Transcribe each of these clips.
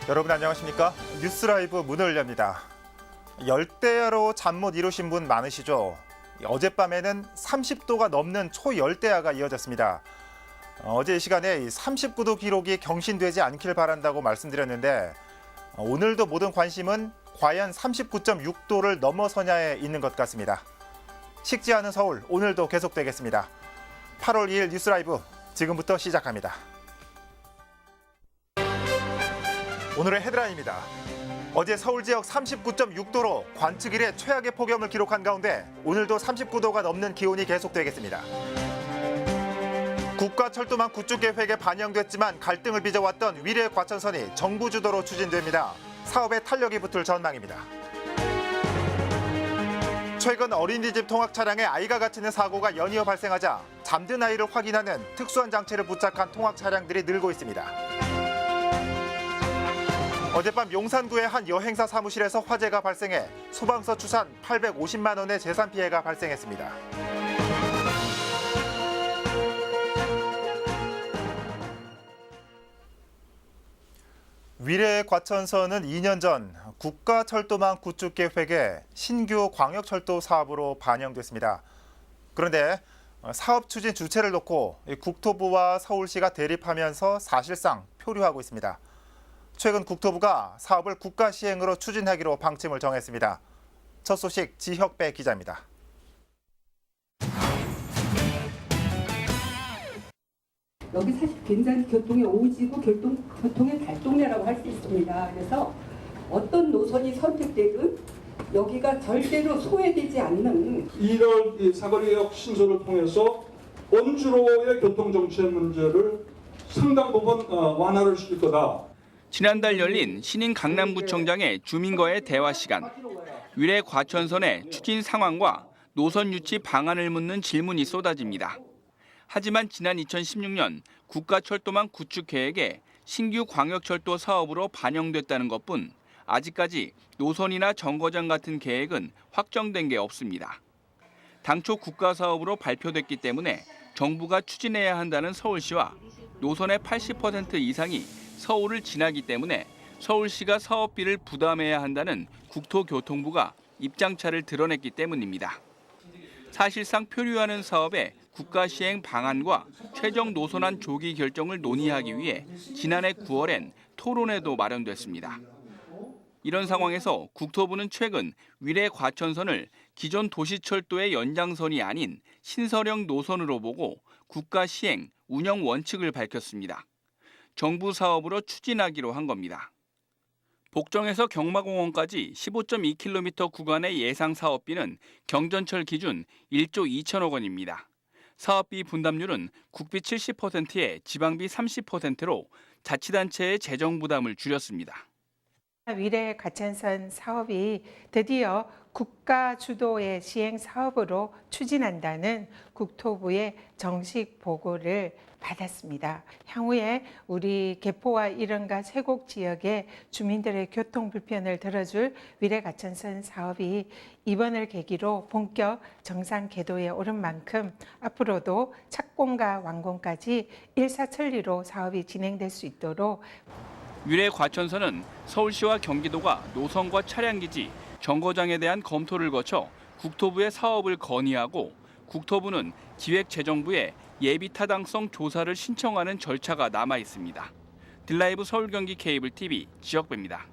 여러분 안녕하십니까? 뉴스라이브 문을 엽니다. 열대야로 잠 못 이루신 분 많으시죠? 어젯밤에는 30도가 넘는 초열대야가 이어졌습니다. 어제 이 시간에 39도 기록이 경신되지 않길 바란다고 말씀드렸는데 오늘도 모든 관심은 과연 39.6도를 넘어서냐에 있는 것 같습니다. 식지 않은 서울, 오늘도 계속되겠습니다. 8월 2일 뉴스라이브 지금부터 시작합니다. 오늘의 헤드라인입니다. 어제 서울 지역 39.6도로 관측 이래 최악의 폭염을 기록한 가운데 오늘도 39도가 넘는 기온이 계속되겠습니다. 국가철도망 구축 계획에 반영됐지만 갈등을 빚어왔던 위례 과천선이 정부 주도로 추진됩니다. 사업에 탄력이 붙을 전망입니다. 최근 어린이집 통학 차량에 아이가 갇히는 사고가 연이어 발생하자 잠든 아이를 확인하는 특수한 장치를 부착한 통학 차량들이 늘고 있습니다. 어젯밤 용산구의 한 여행사 사무실에서 화재가 발생해 소방서 추산 850만 원의 재산 피해가 발생했습니다. 위례 과천선은 2년 전 국가철도망 구축 계획에 신규 광역철도 사업으로 반영됐습니다. 그런데 사업 추진 주체를 놓고 국토부와 서울시가 대립하면서 사실상 표류하고 있습니다. 최근 국토부가 사업을 국가 시행으로 추진하기로 방침을 정했습니다. 첫 소식 지혁배 기자입니다. 여기 사실 굉장히 교통의 오지고 교통의 달동네라고 할 수 있습니다. 그래서 어떤 노선이 선택되든 여기가 절대로 소외되지 않는 이런 사거리역 신설을 통해서 원주로의 교통정체 문제를 상당 부분 완화를 시킬 거다. 지난달 열린 신임 강남구청장의 주민과의 대화 시간. 위례 과천선의 추진 상황과 노선 유치 방안을 묻는 질문이 쏟아집니다. 하지만 지난 2016년 국가철도망 구축 계획에 신규 광역철도 사업으로 반영됐다는 것뿐 아직까지 노선이나 정거장 같은 계획은 확정된 게 없습니다. 당초 국가사업으로 발표됐기 때문에 정부가 추진해야 한다는 서울시와 노선의 80% 이상이 서울을 지나기 때문에 서울시가 사업비를 부담해야 한다는 국토교통부가 입장차를 드러냈기 때문입니다. 사실상 표류하는 사업에 국가 시행 방안과 최종 노선안 조기 결정을 논의하기 위해 지난해 9월엔 토론회도 마련됐습니다. 이런 상황에서 국토부는 최근 위례 과천선을 기존 도시철도의 연장선이 아닌 신설형 노선으로 보고 국가 시행, 운영 원칙을 밝혔습니다. 정부 사업으로 추진하기로 한 겁니다. 복정에서 경마공원까지 15.2km 구간의 예상 사업비는 경전철 기준 1조 2천억 원입니다. 사업비 분담률은 국비 70%에 지방비 30%로 자치단체의 재정 부담을 줄였습니다. 위례 과천선 사업이 드디어 국가 주도의 시행 사업으로 추진한다는 국토부의 정식 보고를 받았습니다. 향후에 우리 개포와 이른가 세곡 지역의 주민들의 교통 불편을 들어줄 위례 과천선 사업이 이번을 계기로 본격 정상 궤도에 오른 만큼 앞으로도 착공과 완공까지 일사천리로 사업이 진행될 수 있도록 위례 과천선은 서울시와 경기도가 노선과 차량기지, 정거장에 대한 검토를 거쳐 국토부에 사업을 건의하고 국토부는 기획재정부에 예비타당성 조사를 신청하는 절차가 남아 있습니다. 딜라이브 서울 경기 케이블 TV 지역배입니다.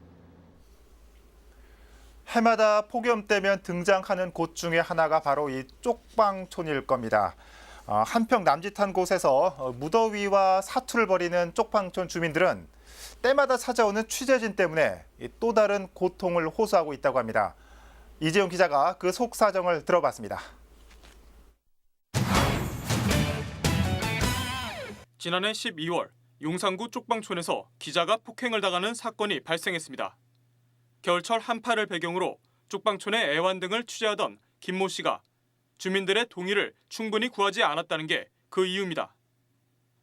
해마다 폭염 때면 등장하는 곳 중에 하나가 바로 이 쪽방촌일 겁니다. 한평 남짓한 곳에서 무더위와 사투를 벌이는 쪽방촌 주민들은 때마다 찾아오는 취재진 때문에 또 다른 고통을 호소하고 있다고 합니다. 이재용 기자가 그 속사정을 들어봤습니다. 지난해 12월 용산구 쪽방촌에서 기자가 폭행을 당하는 사건이 발생했습니다. 겨울철 한파를 배경으로 쪽방촌의 애완 등을 취재하던 김모 씨가 주민들의 동의를 충분히 구하지 않았다는 게 그 이유입니다.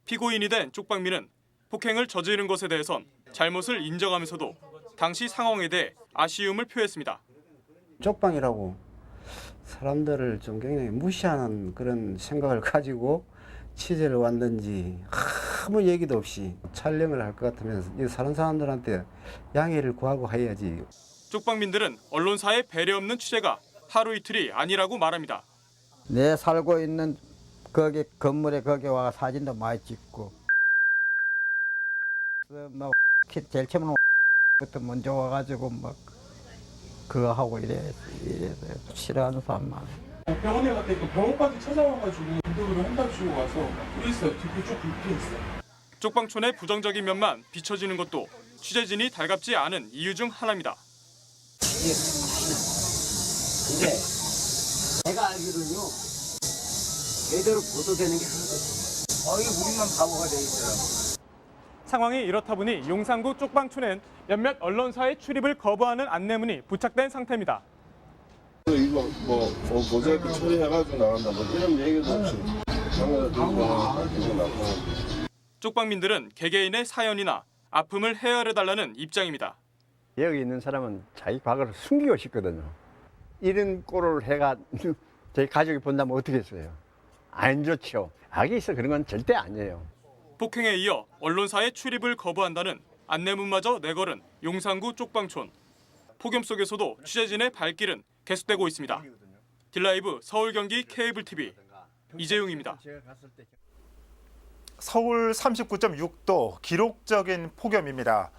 피고인이 된 쪽방민은 폭행을 저지른 것에 대해선 잘못을 인정하면서도 당시 상황에 대해 아쉬움을 표했습니다. 쪽방이라고 사람들을 좀 굉장히 무시하는 그런 생각을 가지고 취재를 왔는지 아무 얘기도 없이 촬영을 할 것 같으면 여기 사는 사람들한테 양해를 구하고 해야지. 쪽방민들은 언론사의 배려 없는 취재가 하루 이틀이 아니라고 말합니다. 내 살고 있는 거기 건물에 거기 와 사진도 많이 찍고 뭐 제일 처음에 부터 먼저 와가지고 막 그거 하고 이래서 싫어하는 사람 많아. 병원에 갔더니 병원까지 찾아와가지고 인터뷰를 한 달 주고 와서 그랬어요. 되게 좀 불쾌했어요. 쪽방촌의 부정적인 면만 비춰지는 것도 취재진이 달갑지 않은 이유 중 하나입니다. 근데 제가 알기로는요 제대로 보도되는 게 하나도 없어요. 거의 우리만 바보가 돼 있더라고요. 상황이 이렇다 보니 용산구 쪽방촌엔 몇몇 언론사의 출입을 거부하는 안내문이 부착된 상태입니다. 이거 뭐 모자이크 처리해가지고 나간다 뭐 이런 얘기도 없이 방을 들고 나고. 쪽방민들은 개개인의 사연이나 아픔을 헤아려달라는 입장입니다. 여기 있는 사람은 자기 과거를 숨기고 싶거든요. 이런 꼴을 해가 저희 가족이 본다면 어떻게 했어요? 안 좋죠. 악이 있어 그런 건 절대 아니에요. 폭행에 이어 언론사의 출입을 거부한다는 안내문마저 내걸은 용산구 쪽방촌. 폭염 속에서도 취재진의 발길은 계속되고 있습니다. 딜라이브 서울 경기 케이블 TV 이재용입니다. 서울 39.6도 기록적인 폭염입니다.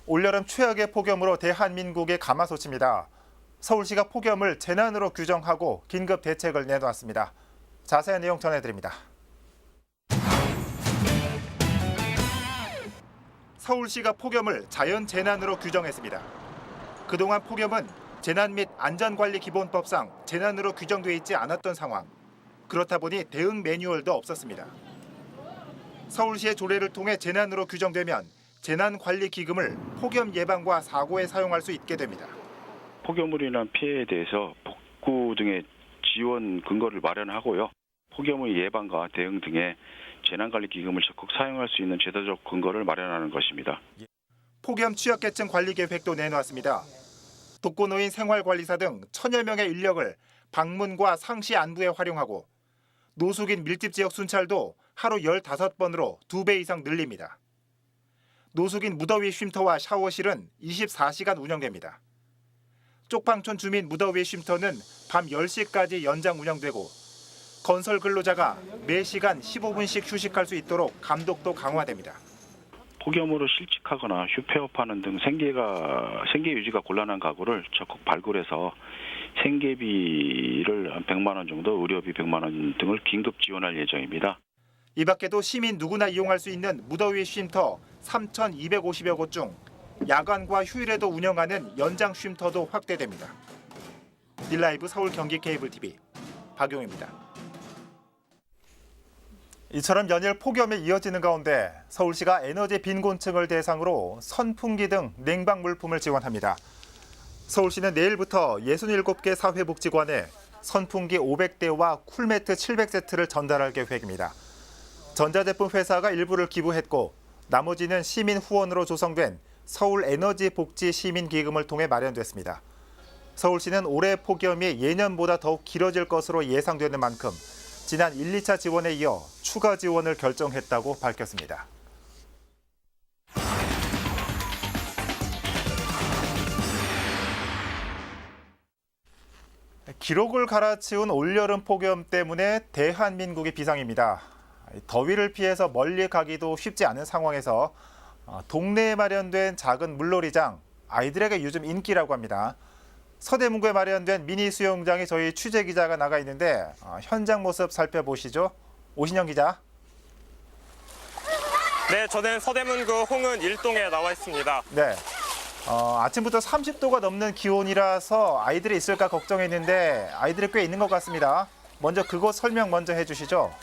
올여름 최악의 폭염으로 대한민국의 가마솥입니다. 서울시가 폭염을 재난으로 규정하고 긴급 대책을 내놓았습니다. 자세한 내용 전해드립니다. 서울시가 폭염을 자연재난으로 규정했습니다. 그동안 폭염은 재난 및 안전관리기본법상 재난으로 규정돼 있지 않았던 상황. 그렇다 보니 대응 매뉴얼도 없었습니다. 서울시의 조례를 통해 재난으로 규정되면 재난관리기금을 폭염 예방과 사고에 사용할 수 있게 됩니다. 폭염으로 인한 피해에 대해서 복구 등의 지원 근거를 마련하고요. 폭염의 예방과 대응 등의 재난관리기금을 적극 사용할 수 있는 제도적 근거를 마련하는 것입니다. 폭염 취약계층 관리 계획도 내놓았습니다. 독거노인 생활관리사 등 1000여 명의 인력을 방문과 상시 안부에 활용하고 노숙인 밀집 지역 순찰도 하루 15번으로 2배 이상 늘립니다. 노숙인 무더위 쉼터와 샤워실은 24시간 운영됩니다. 쪽방촌 주민 무더위 쉼터는 밤 10시까지 연장 운영되고 건설 근로자가 매시간 15분씩 휴식할 수 있도록 감독도 강화됩니다. 폭염으로 실직하거나 휴폐업하는 등 생계 유지가 곤란한 가구를 적극 발굴해서 생계비를 한 100만 원 정도, 의료비 100만 원 등을 긴급 지원할 예정입니다. 이 밖에도 시민 누구나 이용할 수 있는 무더위 쉼터 3,250여 곳 중 야간과 휴일에도 운영하는 연장 쉼터도 확대됩니다. 딜라이브 서울 경기 케이블 TV 박용입니다. 이처럼 연일 폭염이 이어지는 가운데 서울시가 에너지 빈곤층을 대상으로 선풍기 등 냉방 물품을 지원합니다. 서울시는 내일부터 67개 사회복지관에 선풍기 500대와 쿨매트 700세트를 전달할 계획입니다. 전자제품 회사가 일부를 기부했고 나머지는 시민 후원으로 조성된 서울에너지복지시민기금을 통해 마련됐습니다. 서울시는 올해 폭염이 예년보다 더욱 길어질 것으로 예상되는 만큼 지난 1, 2차 지원에 이어 추가 지원을 결정했다고 밝혔습니다. 기록을 갈아치운 올여름 폭염 때문에 대한민국이 비상입니다. 더위를 피해서 멀리 가기도 쉽지 않은 상황에서 동네에 마련된 작은 물놀이장, 아이들에게 요즘 인기라고 합니다. 서대문구에 마련된 미니 수영장에 저희 취재 기자가 나가 있는데 현장 모습 살펴보시죠. 오신영 기자. 네, 저는 서대문구 홍은 1동에 나와 있습니다. 네. 아침부터 30도가 넘는 기온이라서 아이들이 있을까 걱정했는데 아이들이 꽤 있는 것 같습니다. 먼저 그곳 설명 먼저 해주시죠.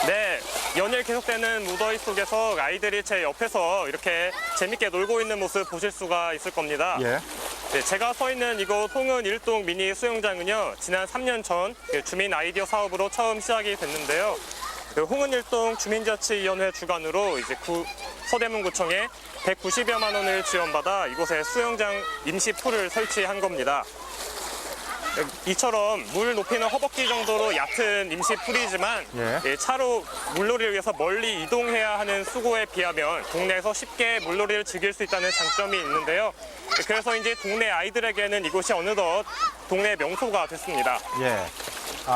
네, 연일 계속되는 무더위 속에서 아이들이 제 옆에서 이렇게 재밌게 놀고 있는 모습 보실 수가 있을 겁니다. 예. 네, 제가 서 있는 이곳 홍은 1동 미니 수영장은요, 지난 3년 전 주민 아이디어 사업으로 처음 시작이 됐는데요. 홍은 1동 주민자치위원회 주관으로 이제 서대문구청에 190여만 원을 지원받아 이곳에 수영장 임시 풀을 설치한 겁니다. 이처럼 물 높이는 허벅지 정도로 얕은 임시풀이지만 차로 물놀이를 위해서 멀리 이동해야 하는 수고에 비하면 동네에서 쉽게 물놀이를 즐길 수 있다는 장점이 있는데요. 그래서 이제 동네 아이들에게는 이곳이 어느덧 동네 명소가 됐습니다.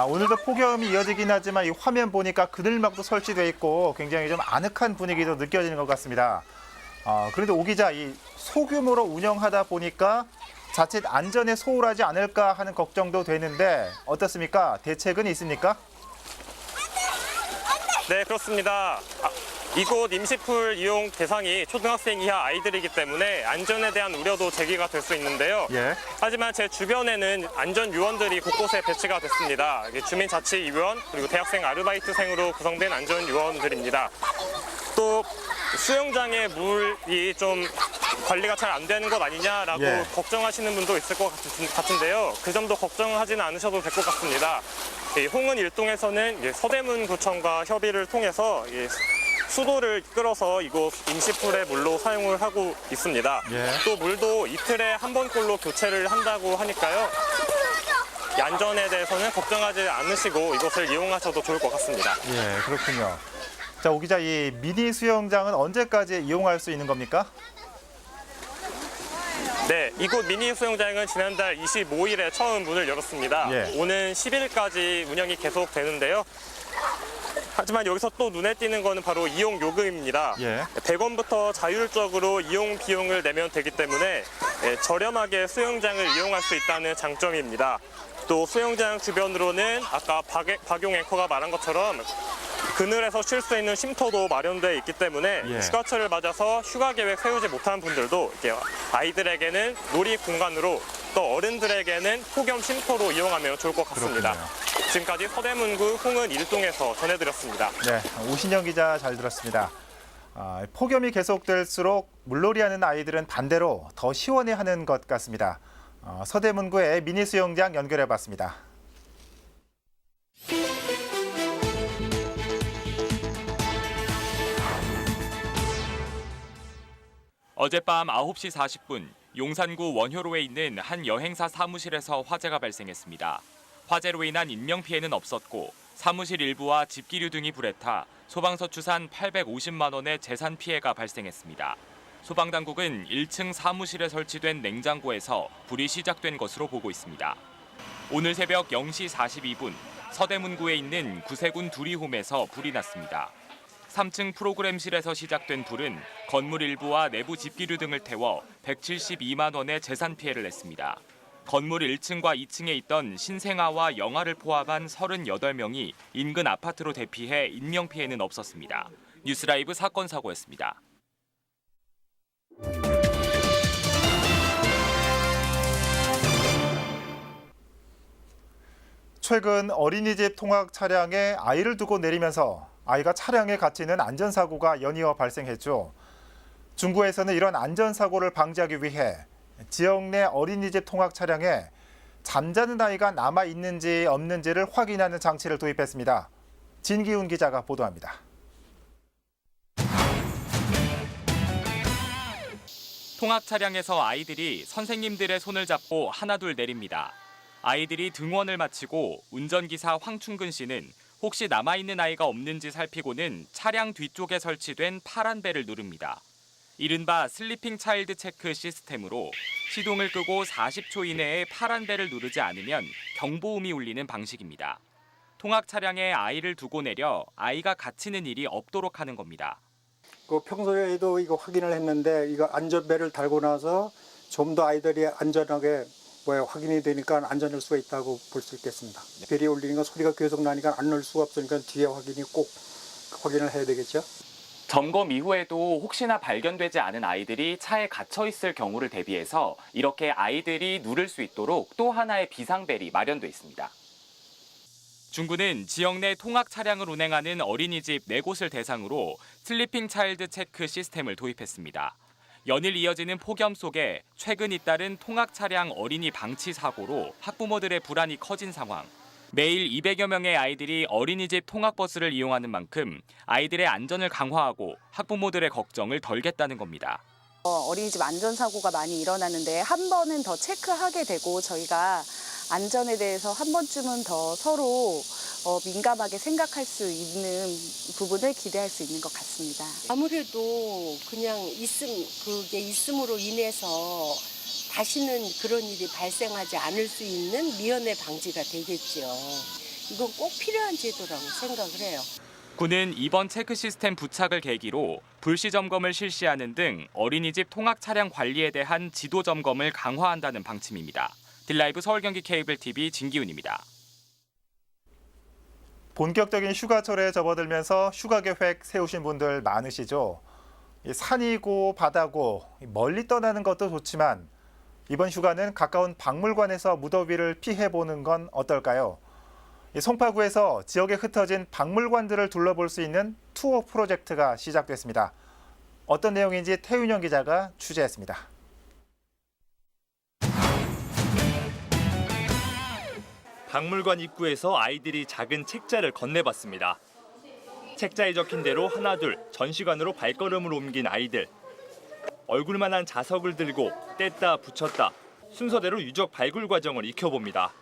오늘도 폭염이 이어지긴 하지만 이 화면 보니까 그늘막도 설치돼 있고 굉장히 좀 아늑한 분위기도 느껴지는 것 같습니다. 그런데 오 기자, 이 소규모로 운영하다 보니까 자칫 안전에 소홀하지 않을까 하는 걱정도 되는데 어떻습니까? 대책은 있습니까? 네, 그렇습니다. 이곳 임시풀 이용 대상이 초등학생 이하 아이들이기 때문에 안전에 대한 우려도 제기가 될 수 있는데요. 하지만 제 주변에는 안전 요원들이 곳곳에 배치가 됐습니다. 주민자치위원 그리고 대학생 아르바이트생으로 구성된 안전 요원들입니다. 또 수영장의 물이 좀 관리가 잘 안 되는 것 아니냐라고 걱정하시는 분도 있을 것 같은데요. 그 점도 걱정하지는 않으셔도 될 것 같습니다. 홍은 일동에서는 서대문구청과 협의를 통해서 수도를 끌어서 이곳 임시풀의 물로 사용을 하고 있습니다. 또 물도 이틀에 한 번꼴로 교체를 한다고 하니까요. 안전에 대해서는 걱정하지 않으시고 이곳을 이용하셔도 좋을 것 같습니다. 그렇군요. 자, 오 기자, 이 미니 수영장은 언제까지 이용할 수 있는 겁니까? 네, 이곳 미니 수영장은 지난달 25일에 처음 문을 열었습니다. 오는 10일까지 운영이 계속되는데요. 하지만 여기서 또 눈에 띄는 거는 바로 이용 요금입니다. 100원부터 자율적으로 이용 비용을 내면 되기 때문에 저렴하게 수영장을 이용할 수 있다는 장점입니다. 또 수영장 주변으로는 아까 박용 앵커가 말한 것처럼 그늘에서 쉴 수 있는 쉼터도 마련되어 있기 때문에 휴가철을 맞아서 휴가 계획 세우지 못한 분들도 아이들에게는 놀이 공간으로 또 어른들에게는 폭염 쉼터로 이용하면 좋을 것 같습니다. 지금까지 서대문구 홍은 일동에서 전해드렸습니다. 오신영 기자 잘 들었습니다. 폭염이 계속될수록 물놀이하는 아이들은 반대로 더 시원해하는 것 같습니다. 서대문구의 미니 수영장 연결해봤습니다. 어젯밤 9시 40분 용산구 원효로에 있는 한 여행사 사무실에서 화재가 발생했습니다. 화재로 인한 인명피해는 없었고 사무실 일부와 집기류 등이 불에 타 소방서 추산 850만 원의 재산 피해가 발생했습니다. 소방당국은 1층 사무실에 설치된 냉장고에서 불이 시작된 것으로 보고 있습니다. 오늘 새벽 0시 42분 서대문구에 있는 구세군 두리홈에서 불이 났습니다. 3층 프로그램실에서 시작된 불은 건물 일부와 내부 집기류 등을 태워 172만 원의 재산 피해를 냈습니다. 건물 1층과 2층에 있던 신생아와 영아를 포함한 38명이 인근 아파트로 대피해 인명피해는 없었습니다. 뉴스라이브 사건 사고였습니다. 최근 어린이집 통학 차량에 아이를 두고 내리면서 아이가 차량에 갇히는 안전사고가 연이어 발생했죠. 중구에서는 이런 안전사고를 방지하기 위해 지역 내 어린이집 통학 차량에 잠자는 아이가 남아있는지 없는지를 확인하는 장치를 도입했습니다. 진기훈 기자가 보도합니다. 통학 차량에서 아이들이 선생님들의 손을 잡고 하나둘 내립니다. 아이들이 등원을 마치고 운전기사 황충근 씨는 혹시 남아있는 아이가 없는지 살피고는 차량 뒤쪽에 설치된 파란 벨을 누릅니다. 이른바 슬리핑 차일드 체크 시스템으로 시동을 끄고 40초 이내에 파란 벨을 누르지 않으면 경보음이 울리는 방식입니다. 통학 차량에 아이를 두고 내려 아이가 갇히는 일이 없도록 하는 겁니다. 평소에도 이거 확인을 했는데 이거 안전벨을 달고 나서 좀 더 아이들이 안전하게 확인이 되니까 안전할 수가 있다고 볼 수 있겠습니다. 벨이 울리니까 소리가 계속 나니까 안 넣을 수가 없으니까 뒤에 꼭 확인을 해야 되겠죠. 점검 이후에도 혹시나 발견되지 않은 아이들이 차에 갇혀 있을 경우를 대비해서 이렇게 아이들이 누를 수 있도록 또 하나의 비상벨이 마련돼 있습니다. 중구는 지역 내 통학 차량을 운행하는 어린이집 4곳을 대상으로 슬리핑 차일드 체크 시스템을 도입했습니다. 연일 이어지는 폭염 속에 최근 잇따른 통학 차량 어린이 방치 사고로 학부모들의 불안이 커진 상황. 매일 200여 명의 아이들이 어린이집 통학버스를 이용하는 만큼 아이들의 안전을 강화하고 학부모들의 걱정을 덜겠다는 겁니다. 어린이집 안전사고가 많이 일어나는데 한 번은 더 체크하게 되고 저희가 안전에 대해서 한 번쯤은 더 서로 민감하게 생각할 수 있는 부분을 기대할 수 있는 것 같습니다. 아무래도 그냥 그게 있음으로 인해서 다시는 그런 일이 발생하지 않을 수 있는 미연의 방지가 되겠죠. 이건 꼭 필요한 제도라고 생각을 해요. 군은 이번 체크 시스템 부착을 계기로 불시 점검을 실시하는 등 어린이집 통학 차량 관리에 대한 지도 점검을 강화한다는 방침입니다. 딜라이브 서울 경기 케이블 TV 진기훈입니다. 본격적인 휴가철에 접어들면서 휴가 계획 세우신 분들 많으시죠? 산이고 바다고 멀리 떠나는 것도 좋지만 이번 휴가는 가까운 박물관에서 무더위를 피해보는 건 어떨까요? 송파구에서 지역에 흩어진 박물관들을 둘러볼 수 있는 투어 프로젝트가 시작됐습니다. 어떤 내용인지 태윤영 기자가 취재했습니다. 박물관 입구에서 아이들이 작은 책자를 건네봤습니다. 책자에 적힌 대로 하나둘 전시관으로 발걸음을 옮긴 아이들. 얼굴만한 자석을 들고 뗐다 붙였다 순서대로 유적 발굴 과정을 익혀봅니다.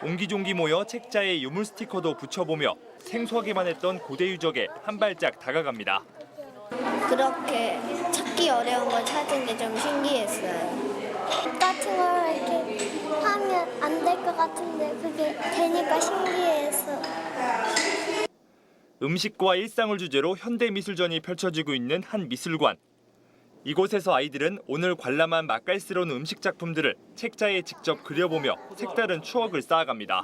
옹기종기 모여 책자에 유물 스티커도 붙여보며 생소하기만 했던 고대 유적에 한 발짝 다가갑니다. 그렇게 찾기 어려운 걸 찾은 게 좀 신기했어요. 같은 걸 이렇게 하면 안 될 것 같은데 그게 되니까 신기해서. 음식과 일상을 주제로 현대미술전이 펼쳐지고 있는 한 미술관. 이곳에서 아이들은 오늘 관람한 맛깔스러운 음식 작품들을 책자에 직접 그려보며 색다른 추억을 쌓아갑니다.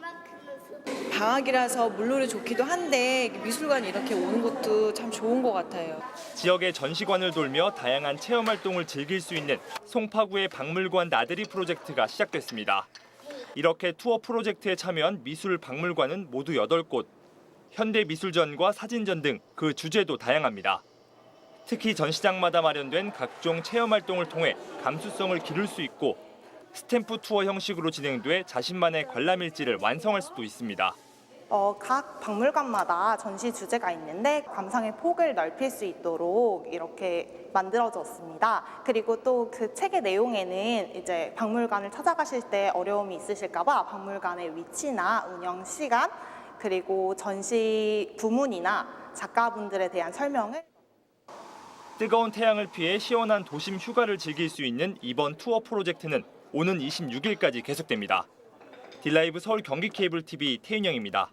방학이라서 물놀이 좋기도 한데 미술관에 이렇게 오는 것도 참 좋은 것 같아요. 지역의 전시관을 돌며 다양한 체험 활동을 즐길 수 있는 송파구의 박물관 나들이 프로젝트가 시작됐습니다. 이렇게 투어 프로젝트에 참여한 미술 박물관은 모두 8곳. 현대미술전과 사진전 등 그 주제도 다양합니다. 특히 전시장마다 마련된 각종 체험 활동을 통해 감수성을 기를 수 있고 스탬프 투어 형식으로 진행돼 자신만의 관람 일지를 완성할 수도 있습니다. 각 박물관마다 전시 주제가 있는데 감상의 폭을 넓힐 수 있도록 이렇게 만들어졌습니다. 그리고 또 그 책의 내용에는 이제 박물관을 찾아가실 때 어려움이 있으실까봐 박물관의 위치나 운영 시간 그리고 전시 부문이나 작가분들에 대한 설명을 뜨거운 태양을 피해 시원한 도심 휴가를 즐길 수 있는 이번 투어 프로젝트는 오는 26일까지 계속됩니다. 딜라이브 서울 경기 케이블 TV 태인영입니다.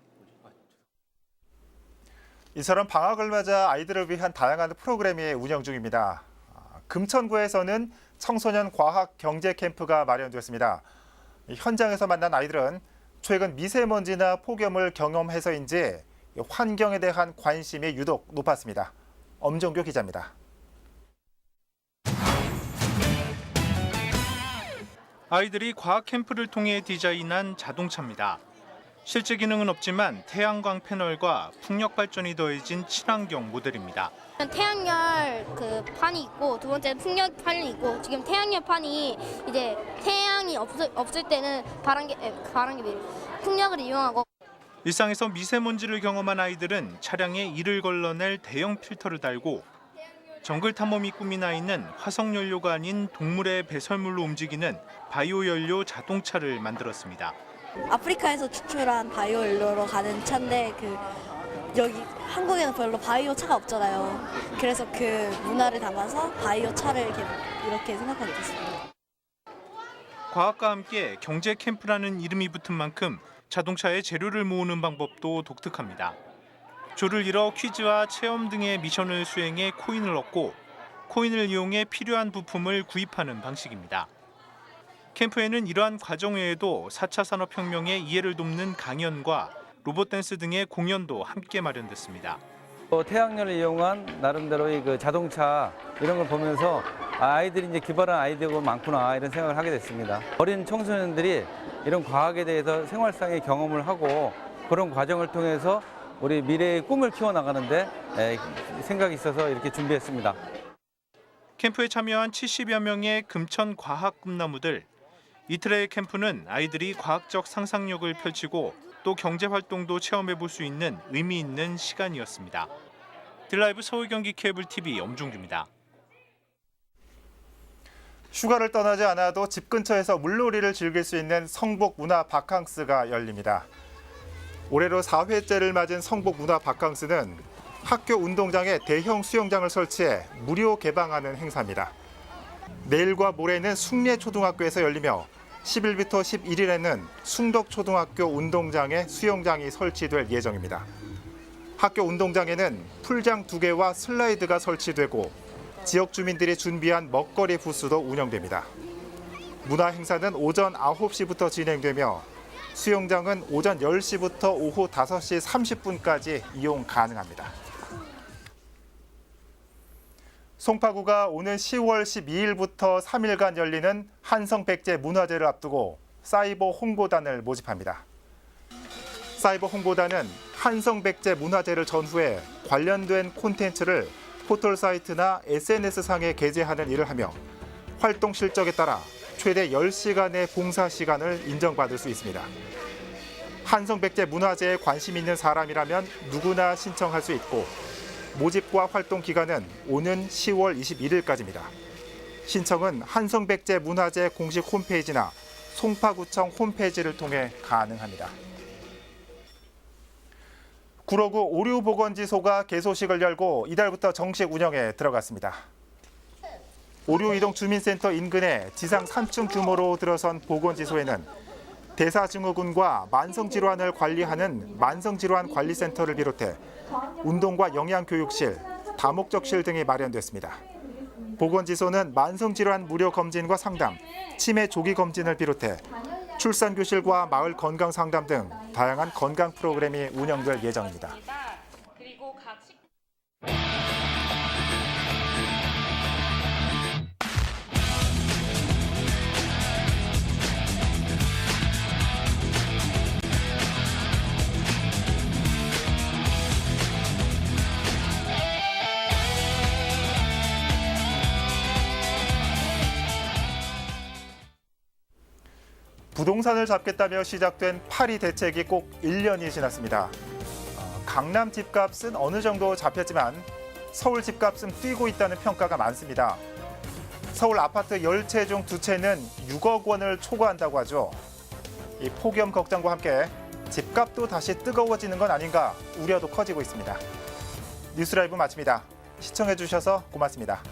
이처럼 방학을 맞아 아이들을 위한 다양한 프로그램이 운영 중입니다. 금천구에서는 청소년 과학 경제 캠프가 마련됐습니다. 현장에서 만난 아이들은 최근 미세먼지나 폭염을 경험해서인지 환경에 대한 관심이 유독 높았습니다. 엄정교 기자입니다. 아이들이 과학 캠프를 통해 디자인한 자동차입니다. 실제 기능은 없지만 태양광 패널과 풍력 발전이 더해진 친환경 모델입니다. 태양열 판이 있고 두 번째는 풍력 판이 있고 지금 태양열 판이 이제 태양이 없을 때는 풍력을 이용하고 일상에서 미세먼지를 경험한 아이들은 차량에 이를 걸러낼 대형 필터를 달고 정글 탐험이 꿈이 나 있는 화석 연료가 아닌 동물의 배설물로 움직이는 바이오 연료 자동차를 만들었습니다. 아프리카에서 추출한 바이오 연료로 가는 차인데 여기 한국에는 별로 바이오 차가 없잖아요. 그래서 그 문화를 담아서 바이오 차를 이렇게 생각하게 됐습니다. 과학과 함께 경제 캠프라는 이름이 붙은 만큼 자동차의 재료를 모으는 방법도 독특합니다. 조를 이뤄 퀴즈와 체험 등의 미션을 수행해 코인을 얻고 코인을 이용해 필요한 부품을 구입하는 방식입니다. 캠프에는 이러한 과정 외에도 4차 산업혁명의 이해를 돕는 강연과 로봇 댄스 등의 공연도 함께 마련됐습니다. 태양열을 이용한 나름대로의 그 자동차 이런 걸 보면서 아이들이 이제 기발한 아이디어가 많구나 이런 생각을 하게 됐습니다. 어린 청소년들이 이런 과학에 대해서 생활상의 경험을 하고 그런 과정을 통해서 우리 미래의 꿈을 키워나가는데 생각이 있어서 이렇게 준비했습니다. 캠프에 참여한 70여 명의 금천 과학 꿈나무들. 이틀의 캠프는 아이들이 과학적 상상력을 펼치고 또 경제활동도 체험해볼 수 있는 의미 있는 시간이었습니다. 딜라이브 서울 경기 케이블 TV 엄중규입니다. 휴가를 떠나지 않아도 집 근처에서 물놀이를 즐길 수 있는 성북 문화 바캉스가 열립니다. 올해로 4회째를 맞은 성북 문화 바캉스는 학교 운동장에 대형 수영장을 설치해 무료 개방하는 행사입니다. 내일과 모레는 숭례초등학교에서 열리며 10일부터 11일에는 숭덕초등학교 운동장에 수영장이 설치될 예정입니다. 학교 운동장에는 풀장 2개와 슬라이드가 설치되고 지역 주민들이 준비한 먹거리 부스도 운영됩니다. 문화 행사는 오전 9시부터 진행되며 수영장은 오전 10시부터 오후 5시 30분까지 이용 가능합니다. 송파구가 오는 10월 12일부터 3일간 열리는 한성백제 문화제를 앞두고 사이버 홍보단을 모집합니다. 사이버 홍보단은 한성백제 문화제를 전후해 관련된 콘텐츠를 포털 사이트나 SNS상에 게재하는 일을 하며 활동 실적에 따라 최대 10시간의 봉사 시간을 인정받을 수 있습니다. 한성백제 문화제에 관심 있는 사람이라면 누구나 신청할 수 있고 모집과 활동 기간은 오는 10월 21일까지입니다. 신청은 한성백제 문화제 공식 홈페이지나 송파구청 홈페이지를 통해 가능합니다. 구로구 오류보건지소가 개소식을 열고 이달부터 정식 운영에 들어갔습니다. 오류이동주민센터 인근에 지상 3층 규모로 들어선 보건지소에는 대사증후군과 만성질환을 관리하는 만성질환관리센터를 비롯해 운동과 영양교육실, 다목적실 등이 마련됐습니다. 보건지소는 만성질환 무료 검진과 상담, 치매 조기 검진을 비롯해 출산교실과 마을 건강상담 등 다양한 건강 프로그램이 운영될 예정입니다. 부동산을 잡겠다며 시작된 파리 대책이 꼭 1년이 지났습니다. 강남 집값은 어느 정도 잡혔지만 서울 집값은 뛰고 있다는 평가가 많습니다. 서울 아파트 10채 중 2채는 6억 원을 초과한다고 하죠. 이 폭염 걱정과 함께 집값도 다시 뜨거워지는 건 아닌가 우려도 커지고 있습니다. 뉴스라이브 마칩니다. 시청해 주셔서 고맙습니다.